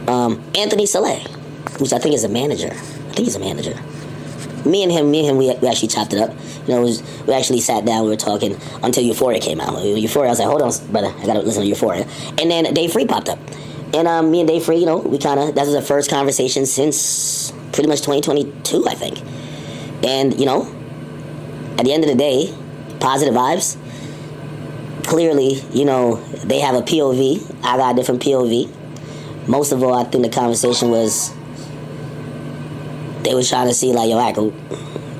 Anthony Saleh, which I think is a manager. I think he's a manager. Me and him, we actually chopped it up. We actually sat down, we were talking until Euphoria came out. Euphoria, I was like, hold on, brother, I gotta listen to Euphoria. And then Dave Free popped up. And me and Dave Free, we that was the first conversation since pretty much 2022, I think. And, at the end of the day, positive vibes. Clearly, they have a POV. I got a different POV. Most of all, I think the conversation was, they was trying to see, like, yo,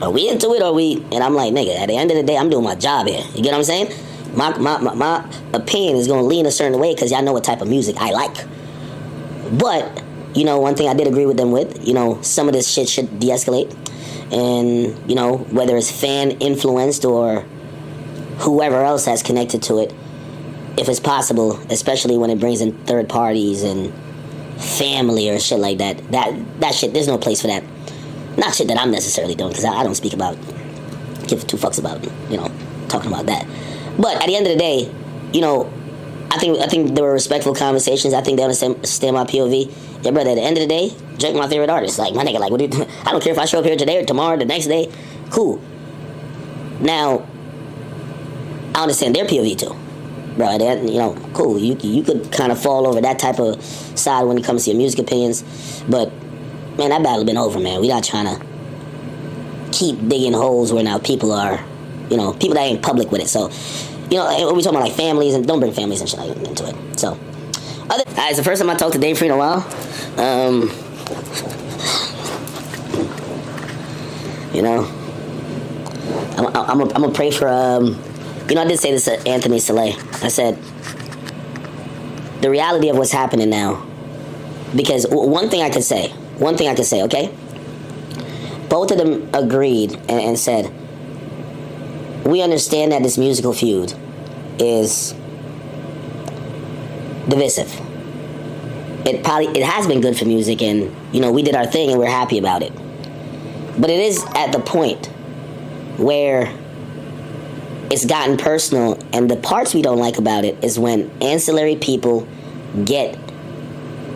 are we into it or we? And I'm like, nigga, at the end of the day, I'm doing my job here. You get what I'm saying? My opinion is going to lean a certain way because y'all know what type of music I like. But, one thing I did agree with them with, some of this shit should de-escalate. And, whether it's fan-influenced or whoever else has connected to it, if it's possible, especially when it brings in third parties and family or shit like that, that shit, there's no place for that. Not shit that I'm necessarily doing, because I don't speak about, give two fucks about, talking about that. But at the end of the day, I think there were respectful conversations. I think they understand my POV. Yeah, brother, at the end of the day, Drake my favorite artist. Like, my nigga, like, what do you I don't care if I show up here today or tomorrow or the next day. Cool. Now, I understand their POV too. Bro, cool. You could kind of fall over that type of side when it comes to your music opinions. But, man, that battle been over, man. We not trying to keep digging holes where now people are, people that ain't public with it. So, we talking about like families, and don't bring families and shit like into it. So, it's the first time I talked to Dave Free in a while. I'm gonna pray for I did say this to Anthony Saleh. I said, the reality of what's happening now, because one thing I could say, okay? Both of them agreed and said, we understand that this musical feud is divisive. It has been good for music, and, we did our thing and we're happy about it. But it is at the point where it's gotten personal, and the parts we don't like about it is when ancillary people get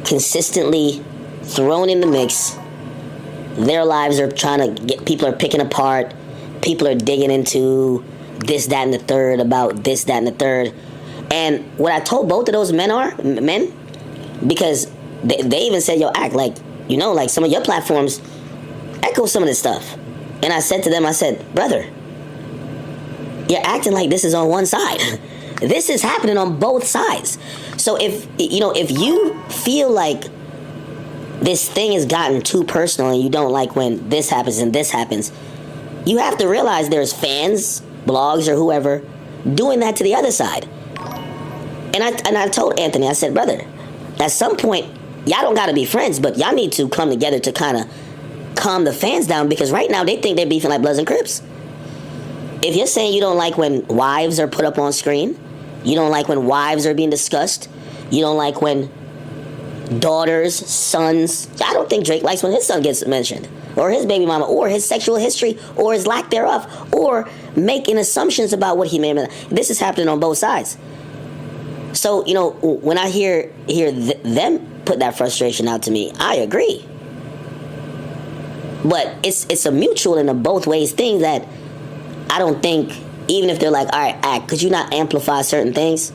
consistently thrown in the mix. Their lives are people are picking apart, people are digging into this, that, and the third about this, that, and the third. And what I told both of those men, because they even said, yo, act like, like some of your platforms echo some of this stuff. And I said to them, brother, you're acting like this is on one side. This is happening on both sides. So if you feel like this thing has gotten too personal and you don't like when this happens and this happens, you have to realize there's fans, blogs, or whoever doing that to the other side. And I told Anthony, I said, brother, at some point, y'all don't got to be friends, but y'all need to come together to kind of calm the fans down, because right now they think they're beefing like Bloods and Crips. If you're saying you don't like when wives are put up on screen, you don't like when wives are being discussed, you don't like when daughters, sons, I don't think Drake likes when his son gets mentioned, or his baby mama, or his sexual history, or his lack thereof, or making assumptions about what he may have. This is happening on both sides. So, when I hear them put that frustration out to me, I agree. But it's a mutual in a both ways thing that I don't think, even if they're like, all right, act, could you not amplify certain things?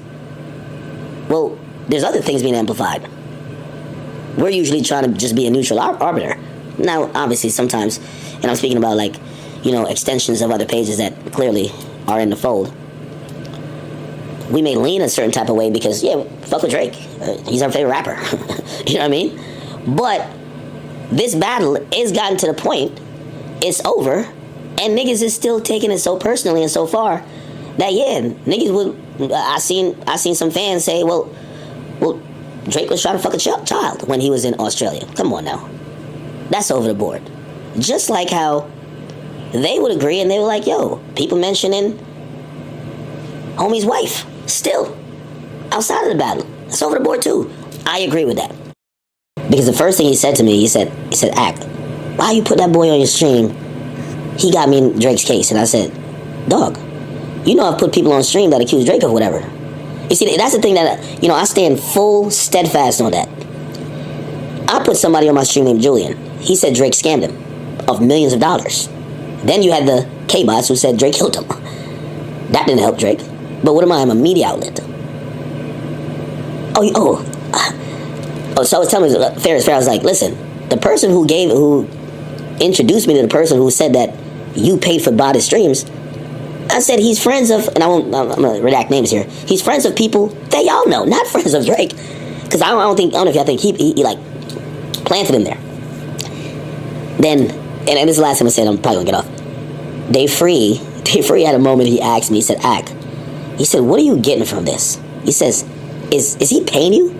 Well, there's other things being amplified. We're usually trying to just be a neutral arbiter. Now, obviously, sometimes, and I'm speaking about like, extensions of other pages that clearly are in the fold, we may lean a certain type of way because, yeah, fuck with Drake. He's our favorite rapper. You know what I mean? But this battle has gotten to the point, it's over, and niggas is still taking it so personally and so far that, yeah, niggas would, I seen some fans say, well, Drake was trying to fuck a child when he was in Australia. Come on now. That's over the board. Just like how they would agree and they were like, yo, people mentioning homie's wife still outside of the battle. That's over the board too. I agree with that. Because the first thing he said to me, he said, act, why you put that boy on your stream? He got me in Drake's case. And I said, dog, I've put people on stream that accuse Drake of whatever. You see, that's the thing that, I stand full steadfast on that. I put somebody on my stream named Julian. He said Drake scammed him of millions of dollars. Then you had the kbots who said Drake killed him. That didn't help Drake. But what am I? I'm a media outlet. So I was telling fair is fair. I was like, listen, the person who introduced me to the person who said that you paid for botted streams, I said he's friends of, and I'm gonna redact names here. He's friends of people that y'all know, not friends of Drake. Because I don't know if y'all think he like planted him there. Then, and this is the last time I said, I'm probably gonna get off. Dave Free had a moment. He asked me. He said, he said, what are you getting from this? He says, is he paying you?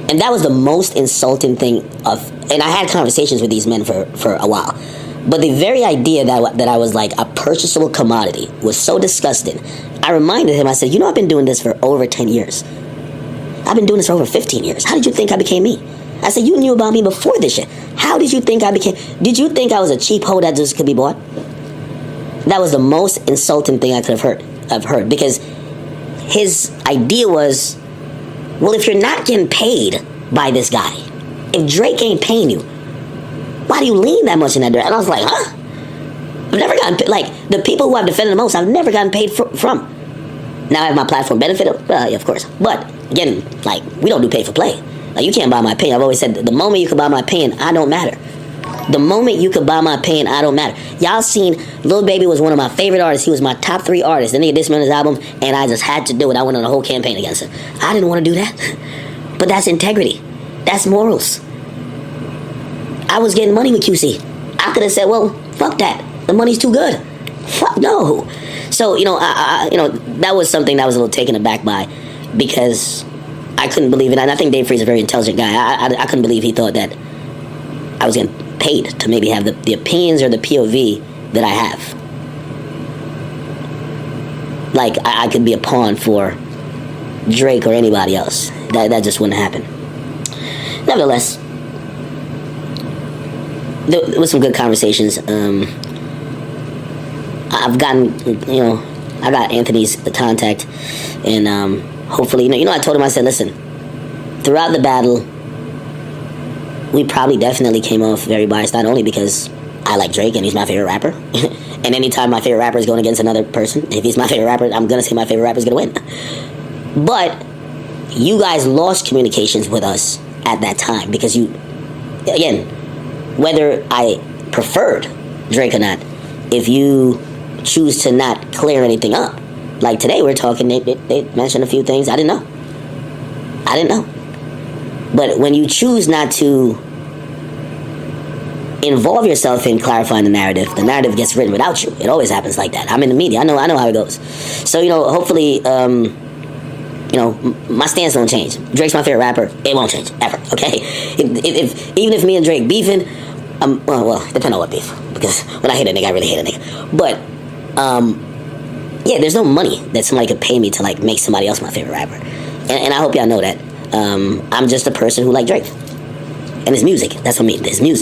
And that was the most insulting thing and I had conversations with these men for a while. But the very idea that I was like a purchasable commodity was so disgusting. I reminded him, I said, I've been doing this for over 10 years. I've been doing this for over 15 years. How did you think I became me? I said, you knew about me before this shit. How did you think I became? Did you think I was a cheap hoe that just could be bought? That was the most insulting thing I could have heard. Because his idea was, well, if you're not getting paid by this guy, if Drake ain't paying you, why do you lean that much in that direction? And I was like, huh? I've never gotten paid. Like, the people who I've defended the most, I've never gotten paid from. Now I have my platform benefited? Yeah, of course. But, again, like, we don't do pay for play. Like, you can't buy my opinion. I've always said, the moment you can buy my opinion, I don't matter. The moment you could buy my opinion, I don't matter. Y'all seen Lil Baby was one of my favorite artists. He was my top 3 artists. The nigga dissed me on his album, and I just had to do it. I went on a whole campaign against him. I didn't want to do that. But that's integrity. That's morals. I was getting money with QC. I could have said, well, fuck that. The money's too good. Fuck no. So, that was something that I was a little taken aback by, because I couldn't believe it. And I think Dave Free is a very intelligent guy. I couldn't believe he thought that I was getting paid to maybe have the opinions or the POV that I have. Like, I could be a pawn for Drake or anybody else. That just wouldn't happen. Nevertheless, there was some good conversations. I've gotten, I got Anthony's contact, and hopefully, I told him, I said, listen, throughout the battle, we probably definitely came off very biased, not only because I like Drake and he's my favorite rapper, and anytime my favorite rapper is going against another person, if he's my favorite rapper, I'm going to say my favorite rapper is going to win. But you guys lost communications with us at that time, because again, whether I preferred Drake or not, if you choose to not clear anything up, like today we're talking, they mentioned a few things I didn't know. But when you choose not to involve yourself in clarifying the narrative gets written without you. It always happens like that. I'm in the media. I know how it goes. So, hopefully, my stance won't change. Drake's my favorite rapper. It won't change, ever, okay? Even if me and Drake beefing, well, depending on what beef. Because when I hate a nigga, I really hate a nigga. But, there's no money that somebody could pay me to, like, make somebody else my favorite rapper. And I hope y'all know that. I'm just a person who like Drake. And his music. That's what I mean. His music.